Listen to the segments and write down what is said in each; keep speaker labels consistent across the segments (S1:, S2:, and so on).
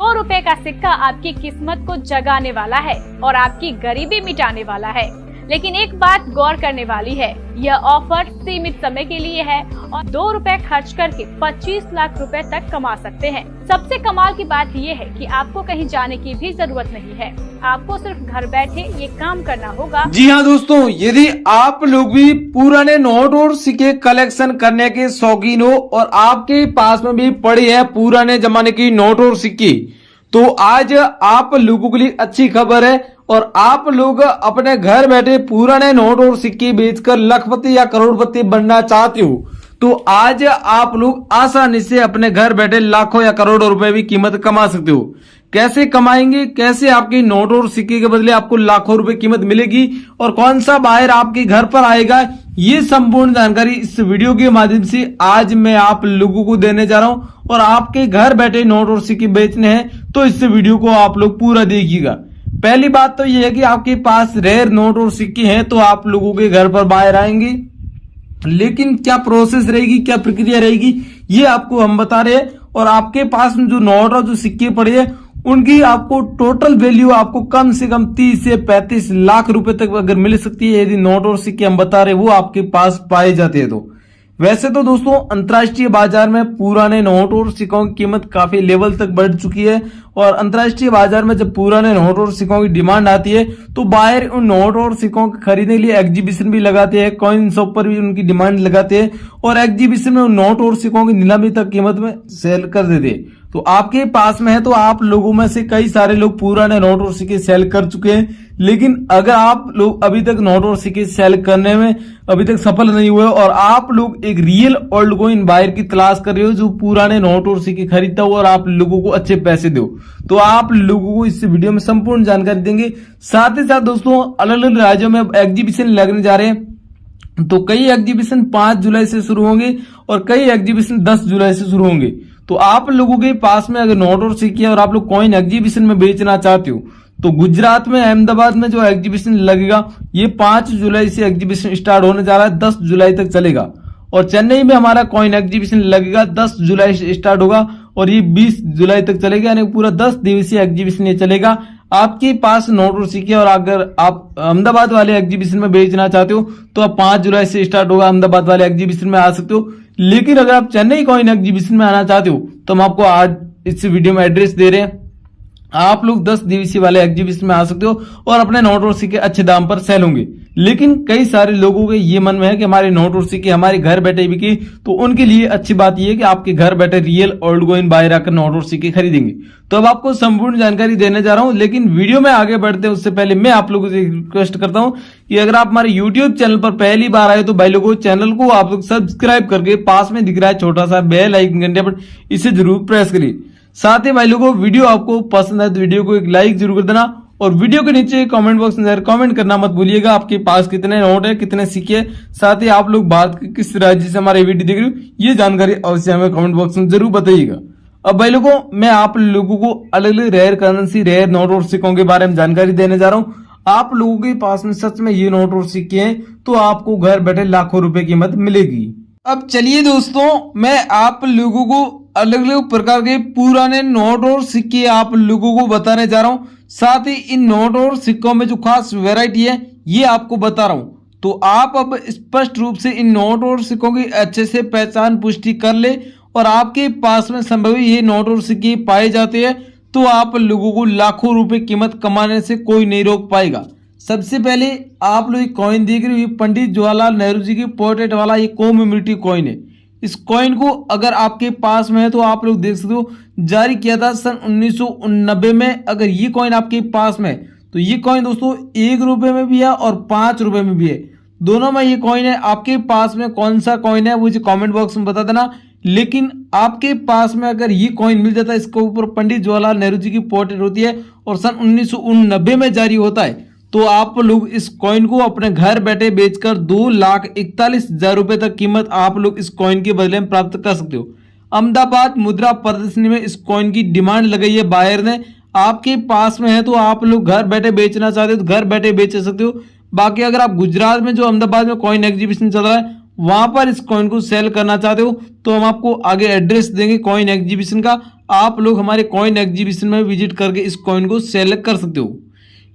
S1: 2 रुपए का सिक्का आपकी किस्मत को जगाने वाला है और आपकी गरीबी मिटाने वाला है। लेकिन एक बात गौर करने वाली है, यह ऑफर सीमित समय के लिए है और 2 रुपए खर्च करके 25 लाख रुपए तक कमा सकते हैं। सबसे कमाल की बात यह है कि आपको कहीं जाने की भी जरूरत नहीं है, आपको सिर्फ घर बैठे ये काम करना होगा।
S2: जी हाँ दोस्तों, यदि आप लोग भी पुराने नोट और सिक्के कलेक्शन करने के शौकीन हो और आपके पास में भी पड़ी है पुराने जमाने की नोट और सिक्के, तो आज आप लोगों के लिए अच्छी खबर है और आप लोग अपने घर बैठे पुराने नोट और सिक्के बेचकर लखपति या करोड़पति बनना चाहते हो, तो आज आप लोग आसानी से अपने घर बैठे लाखों या करोड़ों रुपए भी कीमत कमा सकते हो। कैसे कमाएंगे, कैसे आपके नोट और सिक्के के बदले आपको लाखों रुपए कीमत मिलेगी और कौन सा बायर आपके घर पर आएगा, ये संपूर्ण जानकारी इस वीडियो के माध्यम से आज मैं आप लोगों को देने जा रहा हूं। और आपके घर बैठे नोट और सिक्के बेचने हैं तो इस वीडियो को आप लोग पूरा देखिएगा। पहली बात तो यह है कि आपके पास रेयर नोट और सिक्के हैं तो आप लोगों के घर पर बायर आएंगे, लेकिन क्या प्रोसेस रहेगी, क्या प्रक्रिया रहेगी, ये आपको हम बता रहे हैं। और आपके पास जो नोट और जो सिक्के पड़े हैं उनकी आपको टोटल वैल्यू आपको कम से कम 30 से 35 लाख रुपए तक अगर मिल सकती है, यदि नोट और सिक्के हम बता रहे वो आपके पास पाए जाते हैं तो। वैसे तो दोस्तों अंतर्राष्ट्रीय बाजार में पुराने नोट और सिक्कों की कीमत काफी लेवल तक बढ़ चुकी है और अंतर्राष्ट्रीय बाजार में जब पुराने नोट और सिक्कों की डिमांड आती है तो बायर उन नोट और सिक्कों को खरीदने के लिए एग्जीबिशन भी लगाते हैं, कॉइन शॉप पर भी उनकी डिमांड लगाते हैं और एग्जीबिशन में नोट और सिक्कों की नीलामी तक कीमत में सेल कर देते हैं। तो आपके पास में है तो आप लोगों में से कई सारे लोग पुराने नोट और सिक्के सेल कर चुके हैं, लेकिन अगर आप लोग अभी तक नोट और सिक्के सेल करने में अभी तक सफल नहीं हुए और आप लोग एक रियल ओल्ड कॉइन बायर की तलाश कर रहे हो जो पुराने नोट और सिक्के खरीदता हो और आप लोगों को अच्छे पैसे दो, तो आप लोगों को इस वीडियो में संपूर्ण जानकारी देंगे। साथ ही साथ दोस्तों अलग अलग राज्यों में एग्जीबिशन लगने जा रहे हैं, तो कई एग्जीबिशन 5 जुलाई से शुरू होंगे और कई एग्जीबिशन 10 जुलाई से शुरू होंगे। तो आप लोगों के पास में अगर नोट और सिक्के और आप लोग कॉइन एग्जीबिशन में बेचना चाहते हो तो गुजरात में अहमदाबाद में जो एग्जीबिशन लगेगा ये 5 जुलाई से एग्जीबिशन स्टार्ट होने जा रहा है, 10 जुलाई तक चलेगा। और चेन्नई में हमारा कॉइन एग्जीबिशन लगेगा, 10 जुलाई से स्टार्ट होगा और ये 20 जुलाई तक चलेगा, यानी पूरा 10 दिवसीय एग्जीबिशन ये चलेगा। आपके पास नोट और सिक्के और अगर आप अहमदाबाद वाले एग्जीबिशन में बेचना चाहते हो तो आप 5 जुलाई से स्टार्ट होगा, अहमदाबाद वाले एग्जीबिशन में आ सकते हो। लेकिन अगर आप चेन्नई कॉइन एग्जीबिशन में आना चाहते हो तो हम आपको आज इस वीडियो में एड्रेस दे रहे हैं, आप लोग 10 दिवसीय वाले एग्जीबिशन में आ सकते हो और अपने नोट और सिक्के अच्छे दाम पर सेल होंगे। लेकिन कई सारे लोगों के ये मन में है कि हमारे नोट और सिक्के हमारे घर बैठे बिके, तो उनके लिए अच्छी बात यह है कि आपके घर बैठे रियल ओल्ड कॉइन बायर आकर नोट और सिक्के खरीदेंगे। तो अब आपको संपूर्ण जानकारी देने जा रहा हूं, लेकिन वीडियो में आगे बढ़ते हैं उससे पहले मैं आप लोगों से रिक्वेस्ट करता हूं कि अगर आप हमारे यूट्यूब चैनल पर पहली बार आए तो भाई लोगों चैनल को आप लोग सब्सक्राइब करके पास में दिख रहा है छोटा सा बेल आइकन घंटे पर इसे जरूर प्रेस करिए। साथ ही भाई लोगों वीडियो आपको पसंद है तो वीडियो को एक लाइक जरूर कर देना और वीडियो के नीचे कमेंट बॉक्स में कमेंट करना मत भूलिएगा, आपके पास कितने नोट है, कितने सिक्के है, साथ ही आप लोग बात किस राज्य से हमारे वीडियो देख रहे हो ये जानकारी अवश्य हमें कमेंट बॉक्स में जरूर बताइएगा। अब भाई लोगों मैं आप लोगों को अलग अलग रेयर करेंसी, रेयर नोट और सिक्कों के बारे में जानकारी देने जा रहा हूँ। आप लोगों के पास में सच में ये नोट और सिक्के हैं तो आपको घर बैठे लाखों रुपए कीमत मिलेगी। अब चलिए दोस्तों मैं आप लोगों को अलग अलग प्रकार के पुराने नोट और सिक्के आप लोगों को बताने जा रहा हूं, साथ ही इन नोट और सिक्कों में जो खास वैरायटी है ये आपको बता रहा हूं। तो आप अब स्पष्ट रूप से इन नोट और सिक्कों की अच्छे से पहचान पुष्टि कर ले और आपके पास में संभव ये नोट और सिक्के पाए जाते हैं तो आप लोगों को लाखों रुपए कीमत कमाने से कोई नहीं रोक पाएगा। सबसे पहले आप लोग कॉइन देख रहे हो, पंडित जवाहरलाल नेहरू जी की पोर्ट्रेट वाला ये कॉमेमोरेटिव कॉइन है। इस कॉइन को अगर आपके पास में है तो आप लोग देख सकते हो, जारी किया था सन 1989 में। अगर ये कॉइन आपके पास में है तो ये कॉइन दोस्तों 1 रुपए में भी है और 5 रुपए में भी है, दोनों में ये कॉइन है। आपके पास में कौन सा कॉइन है मुझे कमेंट बॉक्स में बता देना। लेकिन आपके पास में अगर ये कॉइन मिल जाता है, इसके ऊपर पंडित जवाहरलाल नेहरू जी की पोर्ट्रेट होती है और सन 1989 में जारी होता है, तो आप लोग इस कॉइन को अपने घर बैठे बेचकर 2,41,000 रुपए तक कीमत आप लोग इस कॉइन के बदले में प्राप्त कर सकते हो। अहमदाबाद मुद्रा प्रदर्शनी में इस कॉइन की डिमांड लगाई है बायर ने, आपके पास में है तो आप लोग घर बैठे बेचना चाहते हो तो घर बैठे बेच सकते हो। बाकी अगर आप गुजरात में जो अहमदाबाद में कॉइन एग्जीबिशन चल रहा है वहां पर इस कॉइन को सेल करना चाहते हो तो हम आपको आगे एड्रेस देंगे कॉइन एग्जीबिशन का। आप लोग हमारे कॉइन एग्जीबिशन में विजिट करके इस कॉइन को सेल कर सकते हो।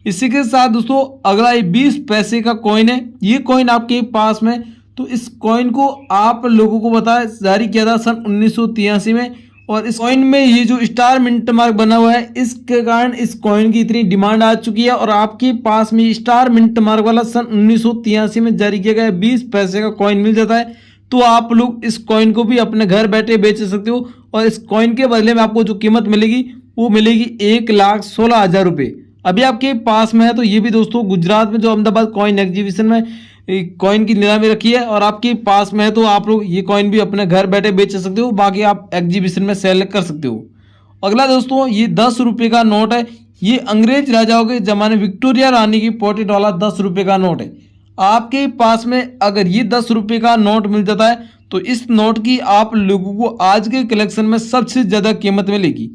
S2: इसी के साथ दोस्तों अगला ये 20 पैसे का कॉइन है। ये कॉइन आपके पास में, तो इस कॉइन को आप लोगों को बताया जारी किया था सन 1983 में, और इस कॉइन में ये जो स्टार मिंट मार्क बना हुआ है इसके कारण इस कॉइन की इतनी डिमांड आ चुकी है। और आपके पास में स्टार मिंट मार्क वाला सन 1983 में जारी किया गया 20 पैसे का कॉइन मिल जाता है, तो आप लोग इस कॉइन को भी अपने घर बैठे बेच सकते हो। और इस कॉइन के बदले में आपको जो कीमत मिलेगी वो मिलेगी 1,16,000 रुपये। अभी आपके पास में है तो ये भी दोस्तों गुजरात में जो अहमदाबाद कॉइन एग्जीबिशन में कॉइन की नीलामी रखी है और आपके पास में है तो आप लोग ये कॉइन भी अपने घर बैठे बेच सकते हो, बाकी आप एग्जीबिशन में सेल कर सकते हो। अगला दोस्तों ये 10 रुपये का नोट है। ये अंग्रेज राजाओं के जमाने विक्टोरिया रानी की पोर्ट्रेट वाला 10 रुपये का नोट है। आपके पास में अगर ये 10 रुपये का नोट मिल जाता है तो इस नोट की आप लोगों को आज के कलेक्शन में सबसे ज़्यादा कीमत मिलेगी।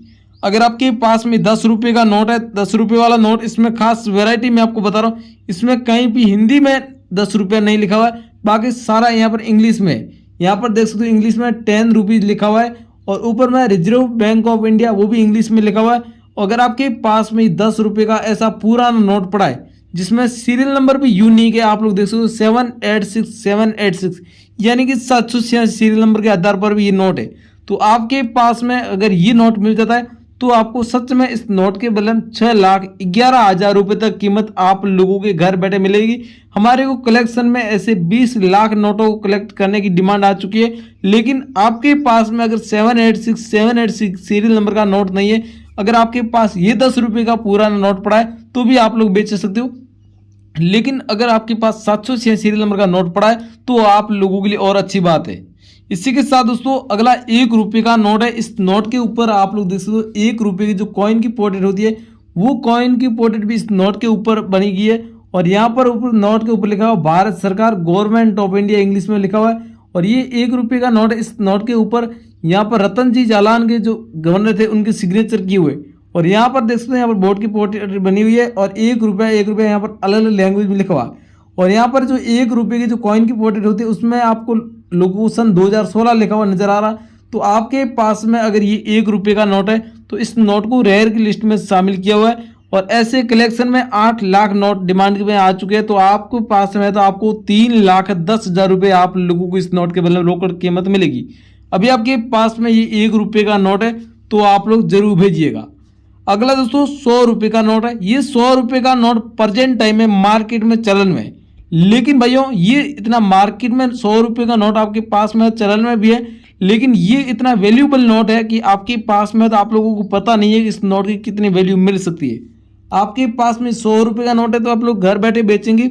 S2: अगर आपके पास में 10 रुपये का नोट है, 10 रुपये वाला नोट, इसमें खास वैरायटी मैं आपको बता रहा हूँ, इसमें कहीं भी हिंदी में 10 रुपया नहीं लिखा हुआ है, बाकी सारा यहाँ पर इंग्लिश में है। यहाँ पर देख सकते हो इंग्लिश में 10 रुपीज़ लिखा हुआ है और ऊपर में रिजर्व बैंक ऑफ इंडिया वो भी इंग्लिश में लिखा हुआ है। अगर आपके पास में 10 रुपये का ऐसा पुराना नोट पड़ा है जिसमें सीरियल नंबर भी यूनिक है, आप लोग देख सकते हो 786 यानी कि 786 सीरियल नंबर के आधार पर भी ये नोट है, तो आपके पास में अगर ये नोट मिल जाता है तो आपको सच में इस नोट के बदले में 6,11,000 रुपये तक कीमत आप लोगों के घर बैठे मिलेगी। हमारे को कलेक्शन में ऐसे 20 लाख नोटों को कलेक्ट करने की डिमांड आ चुकी है, लेकिन आपके पास में अगर 786 सीरियल नंबर का नोट नहीं है, अगर आपके पास ये 10 रुपये का पुराना नोट पड़ा है तो भी आप लोग बेच सकते हो। लेकिन अगर आपके पास 706 सीरियल नंबर का नोट पड़ा है तो आप लोगों के लिए और अच्छी बात है। इसी के साथ दोस्तों अगला 1 रुपये का नोट है। इस नोट के ऊपर आप लोग देख सकते हो 1 रुपये की जो कॉइन की पोर्ट्रेट होती है वो कॉइन की पोर्ट्रेट भी इस नोट के ऊपर बनी गई है। और यहाँ पर ऊपर नोट के ऊपर लिखा हुआ भारत सरकार गवर्नमेंट ऑफ इंडिया इंग्लिश में लिखा हुआ है। और ये 1 रुपये का नोट है। इस नोट के ऊपर यहाँ पर रतन जी जालान के जो गवर्नर थे उनके सिग्नेचर किए हुए, और यहाँ पर देख सकते हैं यहाँ पर बोर्ड की पोर्ट्रेट बनी हुई है और 1 रुपया यहाँ पर अलग अलग लैंग्वेज में लिखा हुआ है। और यहाँ पर जो 1 रुपये की जो कॉइन की पोर्ट्रेट होती है उसमें आपको लोगों सन 2016 लिखा हुआ नजर आ रहा। तो आपके पास में अगर ये 1 रुपये का नोट है तो इस नोट को रेयर की लिस्ट में शामिल किया हुआ है। और ऐसे कलेक्शन में 8 लाख नोट डिमांड में आ चुके हैं, तो आपको पास में है तो आपको 3,10,000 रुपये आप लोगों को इस नोट के बदले में रोकड़ कीमत मिलेगी। अभी आपके पास में ये 1 रुपये का नोट है तो आप लोग जरूर भेजिएगा। अगला दोस्तों 100 रुपये का नोट है। ये 100 रुपये का नोट प्रेजेंट टाइम में मार्केट में चलन में है, लेकिन भाइयों ये इतना मार्केट में 100 रुपये का नोट आपके पास में चलन में भी है, लेकिन ये इतना वैल्यूबल नोट है कि आपके पास में तो आप लोगों को पता नहीं है कि इस नोट की कितनी वैल्यू मिल सकती है। आपके पास में 100 रुपये का नोट है तो आप लोग घर बैठे बेचेंगे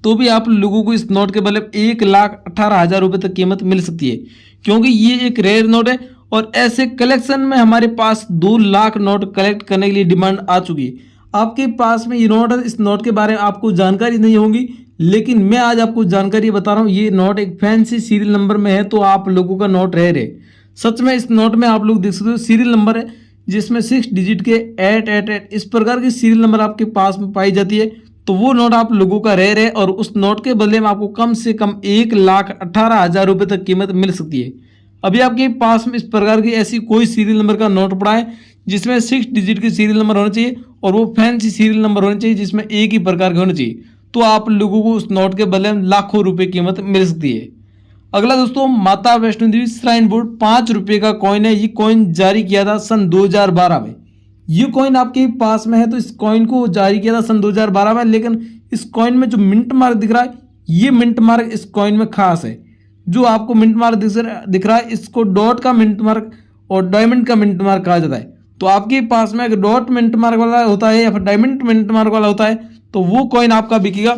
S2: तो भी आप लोगों को इस नोट के बदले 1,18,000 रुपये तक कीमत मिल सकती है, क्योंकि ये एक रेयर नोट है। और ऐसे कलेक्शन में हमारे पास 2 लाख नोट कलेक्ट करने के लिए डिमांड आ चुकी है। आपके पास में ये नोट है, इस नोट के बारे में आपको जानकारी नहीं होगी, लेकिन मैं आज आपको जानकारी बता रहा हूँ। ये नोट एक फैंसी सीरियल नंबर में है तो आप लोगों का नोट रेयर है। सच में इस नोट में आप लोग देख सकते हो सीरियल नंबर है जिसमें 6 डिजिट के 888 इस प्रकार की सीरियल नंबर आपके पास में पाई जाती है, तो वो नोट आप लोगों का रेयर है। और उस नोट के बदले में आपको कम से कम 1,18,000 रुपये तक कीमत मिल सकती है। अभी आपके पास में इस प्रकार की ऐसी कोई सीरियल नंबर का नोट पड़ा है जिसमें 6 डिजिट के सीरियल नंबर होना चाहिए और वो फैंसी सीरियल नंबर होने चाहिए जिसमें एक ही प्रकार के होने चाहिए, तो आप लोगों को उस नोट के बदले में लाखों रुपए कीमत मिल सकती है। अगला दोस्तों माता वैष्णो देवी श्राइन बोर्ड 5 रुपये का कॉइन है। ये कॉइन जारी किया था सन 2012 में। ये कॉइन आपके पास में है तो इस कॉइन को जारी किया था सन 2012 में, लेकिन इस कॉइन में जो मिंट मार्क दिख रहा है ये मिंट मार्क इस कॉइन में खास है। जो आपको मिंट मार्क दिख रहा है इसको डॉट का मिंट मार्क और डायमंड का मिंट मार्क कहा जाता है। तो आपके पास में अगर डॉट मिंट मार्क वाला होता है या फिर डायमंड मिंट मार्क वाला होता है तो वो कॉइन आपका बिकेगा।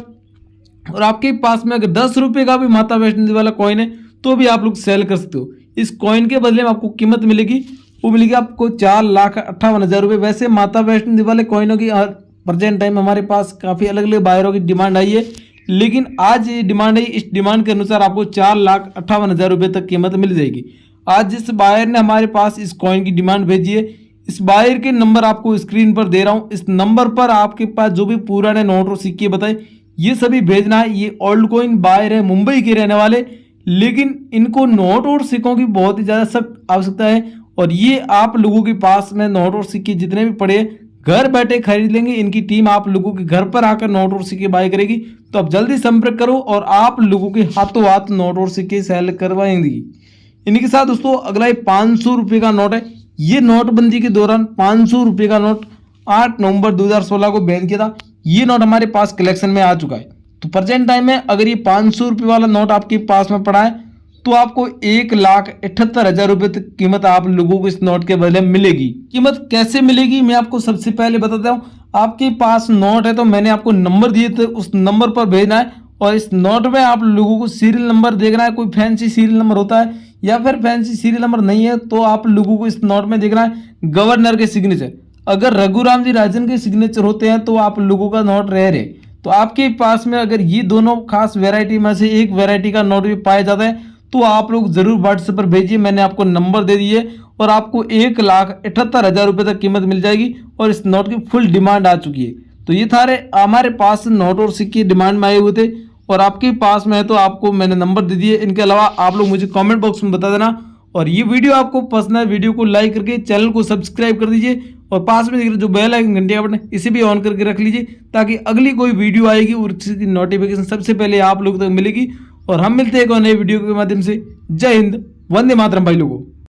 S2: और आपके पास में अगर 10 रुपये का भी माता वैष्णो देवी वाला कॉइन है तो भी आप लोग सेल कर सकते हो। इस कॉइन के बदले में आपको कीमत मिलेगी, वो मिलेगी आपको 4,58,000 रुपये। वैसे माता वैष्णो देवी वाले कॉइनों की प्रेजेंट टाइम हमारे पास काफ़ी अलग अलग बायरों की डिमांड आई है, लेकिन आज ये डिमांड है, इस डिमांड के अनुसार आपको 4,58,000 रुपये तक कीमत मिल जाएगी। आज जिस बायर ने हमारे पास इस कॉइन की डिमांड भेजी है, इस बायर के नंबर आपको स्क्रीन पर दे रहा हूँ। इस नंबर पर आपके पास जो भी पुराने नोट और सिक्के बताए ये सभी भेजना है। ये ओल्ड कॉइन बायर है, मुंबई के रहने वाले, लेकिन इनको नोट और सिक्कों की बहुत ही ज़्यादा सख्त आवश्यकता है। और ये आप लोगों के पास में नोट और सिक्के जितने भी पड़े घर बैठे खरीद लेंगे। इनकी टीम आप लोगों के घर पर आकर नोट और सिक्के बाय करेगी। तो आप जल्दी संपर्क करो और आप लोगों के हाथों हाथ नोट और सिक्के सेल करवाएंगी। इनके साथ दोस्तों अगला 500 रुपये का नोट है। ये नोटबंदी के दौरान 500 रुपये का नोट 8 नवंबर 2016 को बैन किया था। ये नोट हमारे पास कलेक्शन में आ चुका है। तो प्रेजेंट टाइम में अगर ये 500 रुपये वाला नोट आपके पास में पड़ा है तो आपको 1,78,000 रुपये तक कीमत आप लोगों को इस नोट के बदले मिलेगी। कीमत कैसे मिलेगी मैं आपको सबसे पहले बताता हूँ। आपके पास नोट है तो मैंने आपको नंबर दिए थे, उस नंबर पर भेजना है। और इस नोट में आप लोगों को सीरियल नंबर देखना है। कोई फैंसी सीरियल नंबर होता है या फिर फैंसी सीरियल नंबर नहीं है तो आप लोगों को इस नोट में देखना है गवर्नर के सिग्नेचर। अगर रघुराम जी राजन के सिग्नेचर होते हैं तो आप लोगों का नोट रेयर है। तो आपके पास में अगर ये दोनों खास वैरायटी में से एक वैरायटी का नोट भी पाया जाता है तो आप लोग जरूर व्हाट्सएप पर भेजिए। मैंने आपको नंबर दे दिए और आपको 1,78,000 रुपये तक कीमत मिल जाएगी। और इस नोट की फुल डिमांड आ चुकी है। तो ये थारे हमारे पास नोट और सिक्के डिमांड में आए हुए थे और आपके पास में है तो आपको मैंने नंबर दे दिए। इनके अलावा आप लोग मुझे कमेंट बॉक्स में बता देना। और ये वीडियो आपको पसंद है, वीडियो को लाइक करके चैनल को सब्सक्राइब कर दीजिए और पास में दिख रहा जो बेल आइकन घंटी का बटन इसे भी ऑन करके रख लीजिए ताकि अगली कोई वीडियो आएगी और उसकी नोटिफिकेशन सबसे पहले आप लोग तक मिलेगी। और हम मिलते हैं एक और नए वीडियो के माध्यम से। जय हिंद, वंदे मातरम भाई लोगों।